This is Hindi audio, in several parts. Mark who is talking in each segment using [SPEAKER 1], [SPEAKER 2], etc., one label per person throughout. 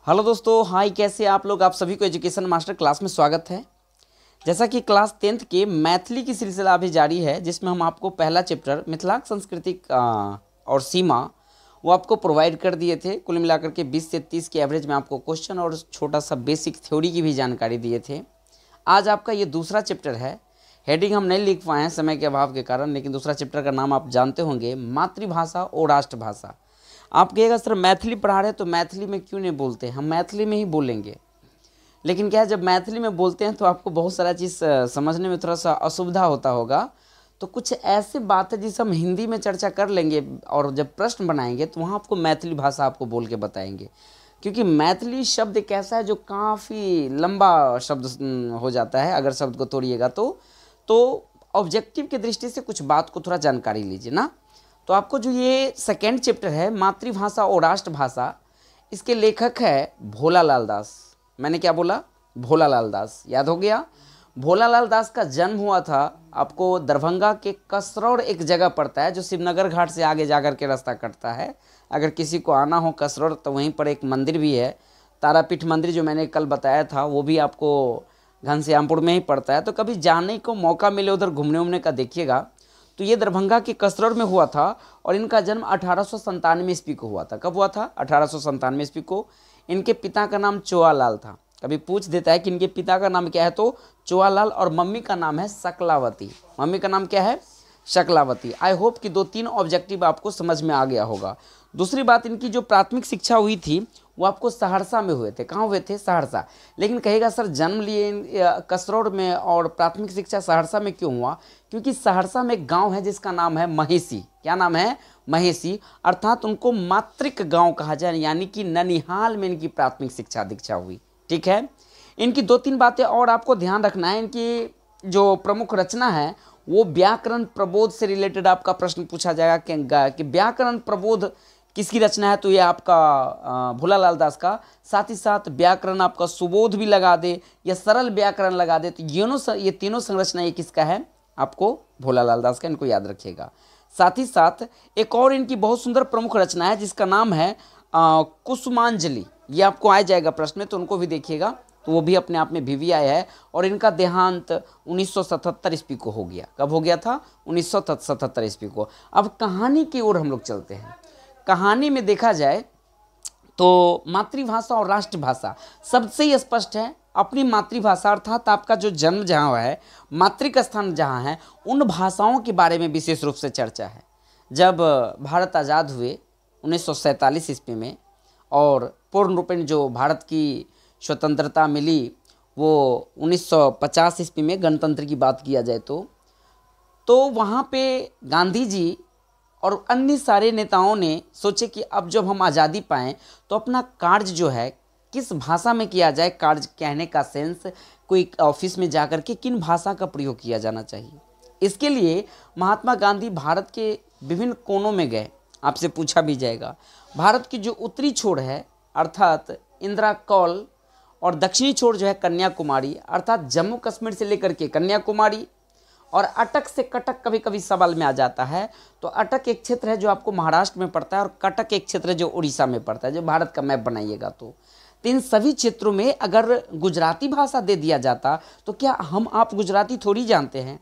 [SPEAKER 1] हेलो दोस्तों, हाय, कैसे आप लोग। आप सभी को एजुकेशन मास्टर क्लास में स्वागत है। जैसा कि क्लास 10th के मैथिली की सिलसिला अभी जारी है, जिसमें हम आपको पहला चैप्टर मिथिलाक सांस्कृतिक और सीमा वो आपको प्रोवाइड कर दिए थे। कुल मिलाकर के 20 से 30 के एवरेज में आपको क्वेश्चन और छोटा सा बेसिक थ्योरी की भी जानकारी दिए थे। आज आपका ये दूसरा चैप्टर है। हेडिंग हम नहीं लिख पाए हैं समय के अभाव के कारण, लेकिन दूसरा चैप्टर का नाम आप जानते होंगे, मातृभाषा और राष्ट्रभाषा। आप कहिएगा सर मैथिली पढ़ा रहे तो मैथिली में क्यों नहीं बोलते। हम मैथिली में ही बोलेंगे, लेकिन क्या है, जब मैथिली में बोलते हैं तो आपको बहुत सारा चीज़ समझने में थोड़ा सा असुविधा होता होगा। तो कुछ ऐसे बात है जिसे हम हिंदी में चर्चा कर लेंगे, और जब प्रश्न बनाएंगे तो वहाँ आपको मैथिली भाषा आपको बोल के बताएंगे। क्योंकि मैथिली शब्द एक ऐसा है जो काफ़ी लंबा शब्द हो जाता है। अगर शब्द को तोड़िएगा तो ऑब्जेक्टिव की दृष्टि से कुछ बात को थोड़ा जानकारी लीजिए ना। तो आपको जो ये सेकेंड चैप्टर है मातृभाषा और राष्ट्रभाषा, इसके लेखक है भोलालाल दास। मैंने क्या बोला? भोलालाल दास। याद हो गया? भोलालाल दास का जन्म हुआ था आपको दरभंगा के कसरौर, एक जगह पड़ता है जो शिवनगर घाट से आगे जाकर के रास्ता कटता है। अगर किसी को आना हो कसरौर तो वहीं पर एक मंदिर भी है, तारापीठ मंदिर, जो मैंने कल बताया था, वो भी आपको घनश्यामपुर में ही पड़ता है। तो कभी जाने को मौका मिले उधर घूमने उमने का देखिएगा। तो ये दरभंगा के कसरौर में हुआ था और इनका जन्म 1897 ईस्वी को हुआ था। कब हुआ था? 1897 ईस्वी को। इनके पिता का नाम चोआलाल था। कभी पूछ देता है कि इनके पिता का नाम क्या है, तो चोआलाल, और मम्मी का नाम है शकलावती। मम्मी का नाम क्या है? शकलावती। आई होप कि 2-3 ऑब्जेक्टिव आपको समझ में आ गया होगा। दूसरी बात, इनकी जो प्राथमिक शिक्षा हुई थी वो आपको सहरसा में हुए थे। कहाँ हुए थे? सहरसा। लेकिन कहेगा सर जन्म लिए कसरौर में और प्राथमिक शिक्षा सहरसा में क्यों हुआ? क्योंकि सहरसा में एक गांव है जिसका नाम है महेसी। क्या नाम है? महेसी। अर्थात उनको मातृक गांव कहा जाए, यानी कि ननिहाल में इनकी प्राथमिक शिक्षा दीक्षा हुई। ठीक है। इनकी 2-3 बातें और आपको ध्यान रखना है। इनकी जो प्रमुख रचना है वो व्याकरण प्रबोध से रिलेटेड आपका प्रश्न पूछा जाएगा कि व्याकरण प्रबोध किसकी रचना है, तो ये आपका भोलालाल दास का। साथ ही साथ व्याकरण आपका सुबोध भी लगा दे या सरल व्याकरण लगा दे, तो ये तीनों संरचना ये किसका है? आपको भोलालाल दास का, इनको याद रखिएगा। साथ ही साथ एक और इनकी बहुत सुंदर प्रमुख रचना है जिसका नाम है कुसुमांजलि। ये आपको आ जाएगा प्रश्न में, तो उनको भी देखिएगा। तो वो भी अपने आप में VVI है। और इनका देहांत 1977 ईस्वी को हो गया। कब हो गया था? 1977 ईस्वी को। अब कहानी की ओर हम लोग चलते हैं। कहानी में देखा जाए तो मातृभाषा और राष्ट्रभाषा सबसे ही स्पष्ट है। अपनी मातृभाषा अर्थात आपका जो जन्म जहाँ हुआ है, मातृक स्थान जहाँ है, उन भाषाओं के बारे में विशेष रूप से चर्चा है। जब भारत आज़ाद हुए 1947 ईस्वी में, और पूर्ण रूपेण जो भारत की स्वतंत्रता मिली वो 1950 ईस्वी में, गणतंत्र की बात किया जाए तो वहाँ पे गांधी जी और अन्य सारे नेताओं ने सोचे कि अब जब हम आज़ादी पाएँ तो अपना कार्य जो है किस भाषा में किया जाए। कार्य कहने का सेंस, कोई ऑफिस में जाकर के किन भाषा का प्रयोग किया जाना चाहिए। इसके लिए महात्मा गांधी भारत के विभिन्न कोनों में गए। आपसे पूछा भी जाएगा, भारत की जो उत्तरी छोर है अर्थात इंदिरा कौल, और दक्षिणी छोर जो है कन्याकुमारी, अर्थात जम्मू कश्मीर से लेकर के कन्याकुमारी, और अटक से कटक कभी कभी सवाल में आ जाता है। तो अटक एक क्षेत्र है जो आपको महाराष्ट्र में पड़ता है, और कटक एक क्षेत्र है जो उड़ीसा में पड़ता है। जो भारत का मैप बनाइएगा तो इन सभी क्षेत्रों में अगर गुजराती भाषा दे दिया जाता तो क्या हम आप गुजराती थोड़ी जानते हैं?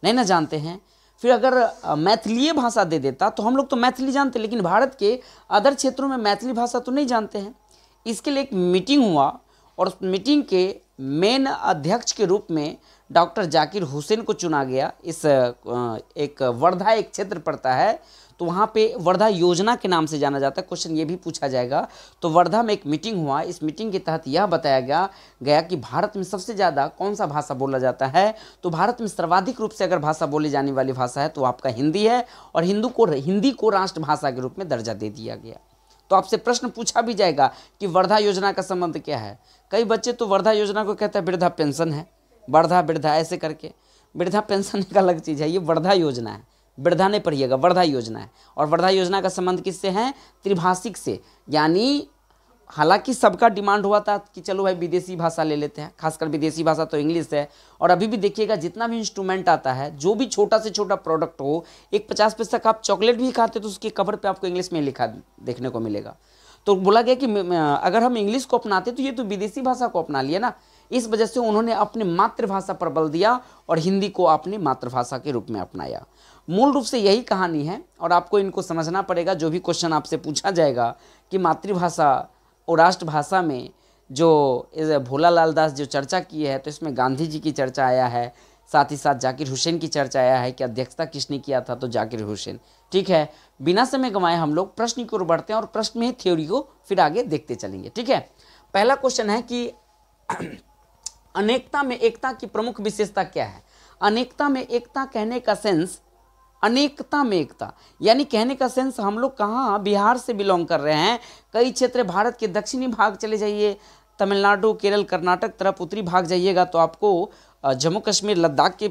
[SPEAKER 1] नहीं ना जानते हैं। फिर अगर मैथिली भाषा दे देता तो हम लोग तो मैथिली जानते, लेकिन भारत के अदर क्षेत्रों में मैथिली भाषा तो नहीं जानते हैं। इसके लिए एक मीटिंग हुआ, और उस मीटिंग के मेन अध्यक्ष के रूप में डॉक्टर जाकिर हुसैन को चुना गया। इस एक वर्धा एक क्षेत्र पड़ता है, तो वहाँ पे वर्धा योजना के नाम से जाना जाता है। क्वेश्चन ये भी पूछा जाएगा। तो वर्धा में एक मीटिंग हुआ। इस मीटिंग के तहत यह बताया गया कि भारत में सबसे ज़्यादा कौन सा भाषा बोला जाता है। तो भारत में सर्वाधिक रूप से अगर भाषा बोली जाने वाली भाषा है तो आपका हिंदी है, और हिंदी को राष्ट्रभाषा के रूप में दर्जा दे दिया गया। तो आपसे प्रश्न पूछा भी जाएगा कि वर्धा योजना का संबंध क्या है। कई बच्चे तो वर्धा योजना को कहते हैं वृद्धा पेंशन है, वृद्धा ऐसे करके। वृद्धा पेंशन एक अलग चीज़ है, ये वर्धा योजना है। वृद्धा नहीं पढ़िएगा, वर्धा योजना है। और वर्धा योजना का संबंध किससे है? त्रिभाषिक से। यानी हालांकि सबका डिमांड हुआ था कि चलो भाई विदेशी भाषा ले लेते हैं, खासकर विदेशी भाषा तो इंग्लिश है। और अभी भी देखिएगा जितना भी इंस्ट्रूमेंट आता है, जो भी छोटा से छोटा प्रोडक्ट हो, एक 50 पैसा का आप चॉकलेट भी खाते तो उसके कवर पे आपको इंग्लिश में लिखा देखने को मिलेगा। तो बोला गया कि अगर हम इंग्लिश को अपनाते तो ये तो विदेशी भाषा को अपना लिया ना, इस वजह से उन्होंने अपनी मातृभाषा पर बल दिया और हिंदी को अपनी मातृभाषा के रूप में अपनाया। मूल रूप से यही कहानी है और आपको इनको समझना पड़ेगा। जो भी क्वेश्चन आपसे पूछा जाएगा कि मातृभाषा और राष्ट्रभाषा में जो भोला लाल दास जो चर्चा की है, तो इसमें गांधी जी की चर्चा आया है, साथ ही साथ जाकिर हुसैन की चर्चा आया है कि अध्यक्षता किसने किया था, तो जाकिर हुसैन। ठीक है, बिना समय गंवाए हम लोग प्रश्न की ओर बढ़ते हैं और प्रश्न में ही थ्योरी को फिर आगे देखते चलेंगे। ठीक है, पहला क्वेश्चन है कि अनेकता में एकता की प्रमुख विशेषता क्या है। अनेकता में एकता कहने का सेंस, अनेकता में एकता यानी कहने का सेंस, हम लोग कहाँ बिहार से बिलोंग कर रहे हैं, कई क्षेत्र भारत के दक्षिणी भाग चले जाइए, तमिलनाडु, केरल, कर्नाटक तरफ उत्तरी भाग जाइएगा तो आपको जम्मू कश्मीर, लद्दाख के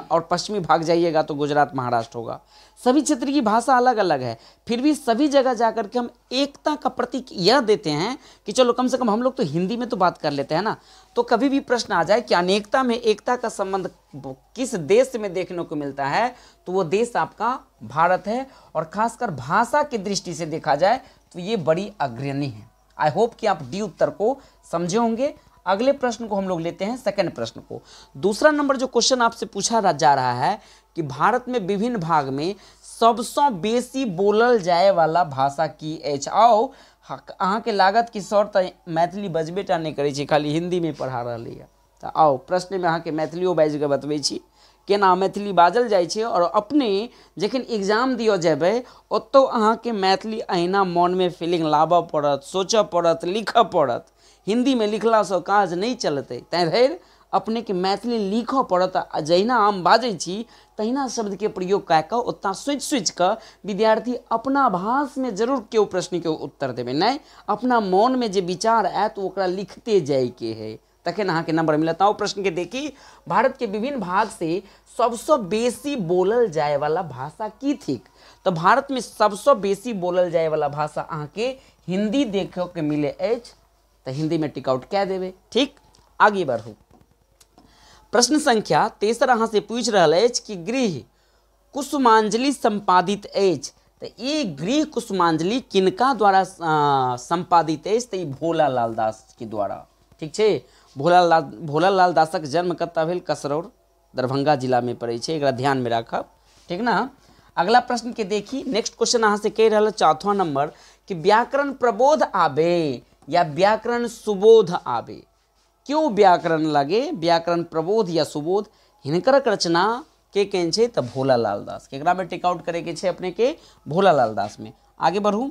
[SPEAKER 1] और पश्चिमी भाग जाइएगा तो गुजरात, महाराष्ट्र होगा। सभी क्षेत्र की भाषा अलग अलग है, फिर भी सभी जगह जाकर के हम एकता का प्रतीक यह देते हैं कि चलो कम से कम हम लोग तो हिंदी में तो बात कर लेते हैं ना। तो कभी भी प्रश्न आ जाए कि अनेकता में एकता का संबंध किस देश में देखने को मिलता है, तो वो देश आपका भारत है और खासकर भाषा की दृष्टि से देखा जाए तो ये बड़ी अग्रणी है। आई होप कि आप डी उत्तर को समझे होंगे। अगले प्रश्न को हम लोग लेते हैं, सेकंड प्रश्न को। दूसरा नंबर जो क्वेश्चन आपसे पूछा जा रहा है कि भारत में विभिन्न भाग में सबसे बेसी बोलल जाए वाला भाषा की अछि। आओ अहाँ के लागत की सर तो मैथिली बजबेटा नहीं करै छी, खाली हिंदी में पढ़ा रही है। तो आओ प्रश्न में अहाँ के मैथिलियो बाजि के बतबै छी केना मैथिली बाजल जाइ छै, और अपने जखन एग्जाम दियो जेबै ओतौ अहाँ के मैथिली अहिना मन में फीलिंग लाबऽ पड़त, सोचऽ पड़त, लिखऽ पड़त। हिंदी में लिखला से काज नहीं चलते, तैं धरि अपने के मैथिली लिखऽ पड़त। जहिना हम बाजै छी तहिना शब्द के प्रयोग कऽ कऽ ओतना सोचि सोचि कऽ विद्यार्थी अपना भाषा में जरूर केओ प्रश्न के उत्तर देबै, नहीं अपना मन में जे विचार आयत ओकरा लिखते जाए के है, तखन अहाँ के नंबर मिलत। आओ प्रश्न के देखी, भारत के विभिन्न भाग से सबसे बेसी बोलल जाए वाला भाषा की थिक। तो भारत में सबसे बेसी बोलल जाए वाला भाषा अहाँ के हिंदी देखे के मिले अछि, तो हिंदी में टिक आउट कह देवे। ठीक, आगे बढ़ू। प्रश्न संख्या तेसर अहाँ से पूछ रहा है कि गृह कुसुमांजलि संपादित अछि, तो ये गृह कुसुमांजलि किनका द्वारा संपादित अछि, तो ये भोला लाल दास के द्वारा। ठीक है, भोला लाल दासक जन्म कतऽ भेल, कसरौर, दरभंगा जिला में पड़े छै, एकरा ध्यान में रखब। ठीक ना। अगला प्रश्न के देखी, नेक्स्ट क्वेश्चन अहाँ से कह रहा है चौथा नंबर कि व्याकरण प्रबोध आबे या व्याकरण सुबोध आबे। क्यों व्याकरण लगे, व्याकरण प्रबोध या सुबोध, हिनकर रचना के केन छै, तो भोला लाल दास के। एकरा में टिक आउट करे के छै अपने के भोला लाल दास में। आगे बढ़ू,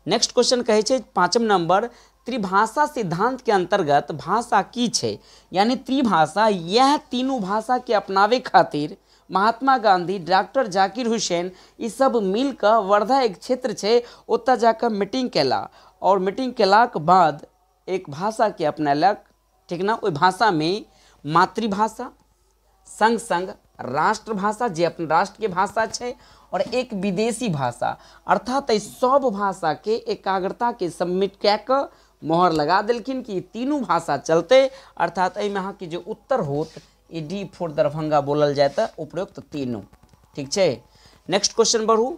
[SPEAKER 1] नेक्स्ट क्वेश्चन कहे छै पांचम नंबर, त्रिभाषा सिद्धांत के अंतर्गत भाषा की छै, यानी त्रिभाषा यह तीनों भाषा के अपनावे खातिर महात्मा गांधी, डॉक्टर जाकिर हुसैन ये सब मिलकर वर्धा एक क्षेत्र छै ओतऽ जाकर मीटिंग केला और मीटिंग केलाक बाद एक भाषा के अपनेलक। ठीक ना, ओहि भाषा में मातृभाषा संग संग राष्ट्रभाषा जे अपन राष्ट्र के भाषा छै और एक विदेशी भाषा, अर्थात सब भाषा के एकाग्रता के सबमिट कऽ कऽ मोहर लगा देलखिन कि तीनों भाषा चलते, अर्थात एहिमे अहाँ के जो उत्तर होत ए डी फॉर दरभंगा बोलल जाए तो उपरोक्त तीनों। ठीक है, नेक्स्ट क्वेश्चन बढ़ू।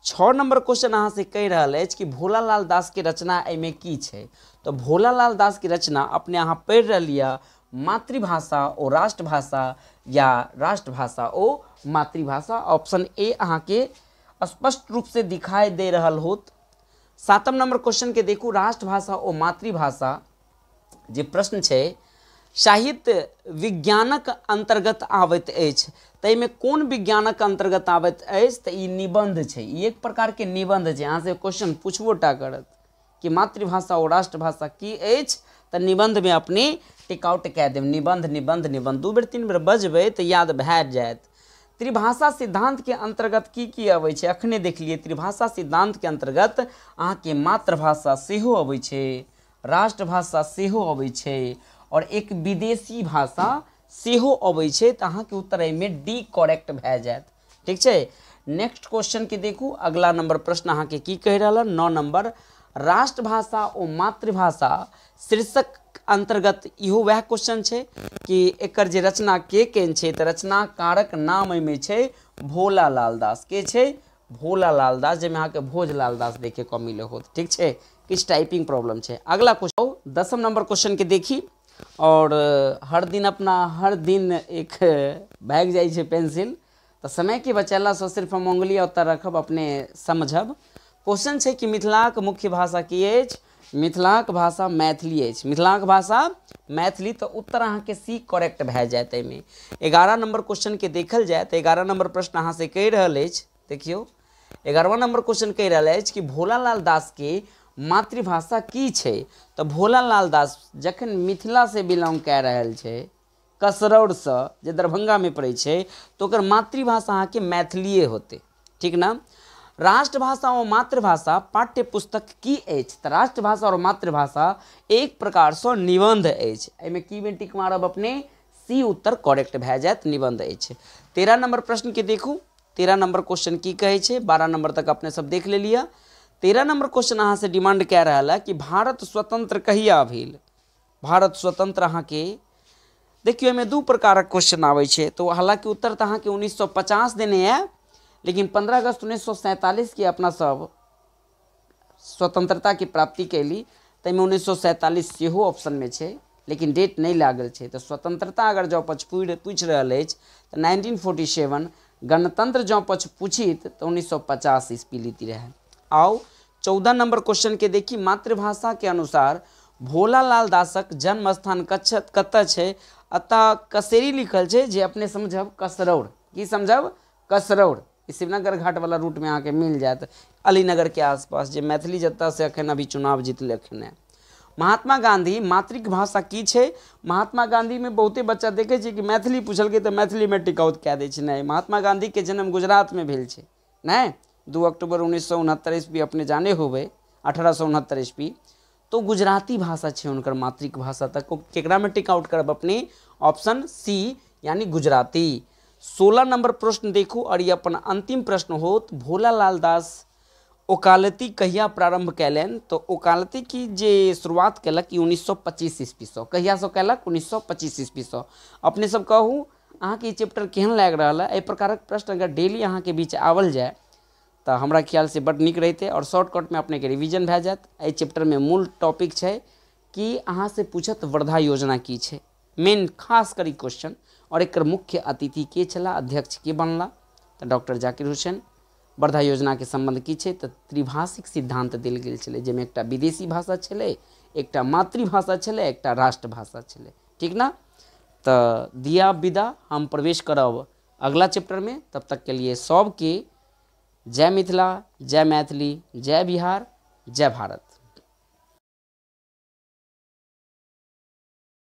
[SPEAKER 1] 6 नंबर क्वेश्चन अहाँ से कह रहा है कि भोला लाल दास के रचना एहिमे की छै, तो भोला लाल दास की रचना अपने अहाँ पढ़ि रहिए, मातृभाषा ओ राष्ट्रभाषा या राष्ट्रभाषा ओ मातृभाषा। ऑप्शन ए अहाँ के स्पष्ट रूप से दिखाई दे रहल होत। 7 नंबर क्वेश्चन के देखू, राष्ट्रभाषा ओ मातृभाषा जे प्रश्न छै साहित्य विज्ञानक अंतर्गत आबैत अछि, ताहिमे कोन विज्ञानक अंतर्गत आबैत अछि, तो ई निबंध छै, ई एक प्रकार के निबंध छै। अहाँ से क्वेश्चन पूछबो टा करत कि मातृभाषा और राष्ट्रभाषा की अछि, तो निबंध में अपने टिक आउट कऽ देब, निबंध निबंध निबंध 2 बेर 3 बेर बजबै तो याद भए जायत। त्रिभाषा सिद्धांत के अंतर्गत की अबै छै, अखने देख लिए, त्रिभाषा सिद्धांत के अंतर्गत अहाँ के मातृभाषा सेहो अबै छै, राष्ट्रभाषा सेहो अबै छै और एक विदेशी भाषा सेहो अबै छै, तो अहाँ के उत्तर एहिमे डी करेक्ट भए जायत। ठीक छै, नेक्स्ट क्वेश्चन के देखू। अगला नंबर प्रश्न अहाँ के की कह रहा, 9 नंबर, राष्ट्रभाषा और मातृभाषा शीर्षक अंतर्गत इहो वह क्वेश्चन छै कि एकर जे रचना के केन छै, तो रचनाकारक नाम में छै भोला लाल दास। के छै, भोला लाल दास, जेमे अहाँ के भोज लाल दास देखे को मिले होत। ठीक छै, किछ टाइपिंग प्रॉब्लम है। अगला क्वेश्चन 10 नंबर क्वेश्चन के देखी और हर दिन एक भाग जाए छे पेंसिल, तो समय के बचेला से सिर्फ हम उंगली उत्तर रखब अपने समझब। क्वेश्चन है कि मिथिलाक मुख्य भाषा की अछि? मिथिलाक भाषा मैथिली अछि। मिथिलाक भाषा मैथिली, तो उत्तर अहाँ के सी करेक्ट भए जायत। एहिमे 11 नंबर क्वेश्चन के देखल जाए तो 11 नंबर प्रश्न अहाँ से कहि रहल अछि। देखियो 11वां नंबर क्वेश्चन कहि रहल अछि कि भोलालाल दास के मातृभाषा की छै? तो भोलालाल दास जखन मिथिला से बिलोंग कए रहल छै, कसरौड़ से जे दरभंगा में पड़ै छै, तो ओकर मातृभाषा अहाँ के मैथिलीए होते, ठीक ना। राष्ट्रभाषा और मातृभाषा पाठ्य पुस्तक की अछि? तो राष्ट्रभाषा और मातृभाषा एक प्रकार से निबंध अछि। एहिमे की में टिक मारब अपने? सी उत्तर करेक्ट भए जायत, निबंध अछि। 13 नंबर प्रश्न के देखू, 13 नंबर क्वेश्चन की कहे छै? 12 नंबर तक अपने सब देख लेलिए। 13 नंबर क्वेश्चन अहाँ से डिमांड कए रहा है कि भारत स्वतंत्र कहिया भेल? भारत स्वतंत्र अहाँ के देखियो एहिमे दू प्रकारक क्वेश्चन आबै छै, तो हालांकि उत्तर तो अहाँ के 1950 देने है, लेकिन 15 अगस्त 1947 के अपना सब स्वतंत्रता की प्राप्ति कैली, तो 1947 सेहो ऑप्शन में छै, लेकिन डेट नहीं लागल छै। तो स्वतंत्रता अगर जो पूछ रहल अछि तो 1947, गणतंत्र जो पूछित तो 1950 ईस्वी लीती रहे। आओ 14 नंबर क्वेश्चन के देखी, मातृभाषा के अनुसार भोलालाल दासक जन्म स्थान कतऽ छै? अतः कसेरी लिखल छै, जे अपने समझब कसरौड़। की समझब? कसरौड़। शिवनगर घाट वाला रूट में आके मिल जात, अलीनगर के आसपास, जे मैथिली जत्ता से अखन अभी चुनाव जीतलखिन है। महात्मा गांधी मातृक भाषा की छै? महात्मा गांधी में बहुते बच्चा देखे छै कि मैथिली पूछलकै तो मैथिली में टिकाउट कए दै छै। नहीं, महात्मा गांधी के जन्म गुजरात में भेल छै। नहीं, 2 अक्टूबर 1969 ईस्वी अपने जाने होबे, 1869 ईस्वी। तो गुजराती भाषा छै उनकर मातृक भाषा, तक केकरा में टिकाउट करब अपने? ऑप्शन सी यानी गुजराती। 16 नंबर प्रश्न देखू और ये अपन अंतिम प्रश्न होत, भोलालाल दास ओकालती कहिया प्रारंभ कैलन? तो ओकालती की जे शुरुआत कैलक 1925 ईस्वी से। कहिया से कैलक? 1925 ईस्वी से। अपने सब कहू अहाँ के चैप्टर केहन लाग रहा है? एहि प्रकारक प्रश्न अगर डेली अहाँ के बीच आवल जाए तो हमरा ख्याल से बड़ निक रहते और शॉर्टकट में अपने के रिवीजन भए जात। एहि चैप्टर में मूल टॉपिक है कि अहाँ से पूछत वर्धा योजना की छै, मेन खास करी क्वेश्चन, और एक मुख्य अतिथि के छला, अध्यक्ष के बनला? तो डॉक्टर जाकिर हुसैन। वर्धा योजना के संबंध की छै? तो त्रिभाषिक सिद्धांत देल गेल छलै, जेमे एकटा विदेशी भाषा छलै, एकटा मातृभाषा छलै, एकटा राष्ट्रभाषा छलै, ठीक ना। तो दिया विदा, हम प्रवेश करब अगला चैप्टर में। तब तक के लिए सबके जय मिथिला, जय मैथिली, जय बिहार, जय भारत।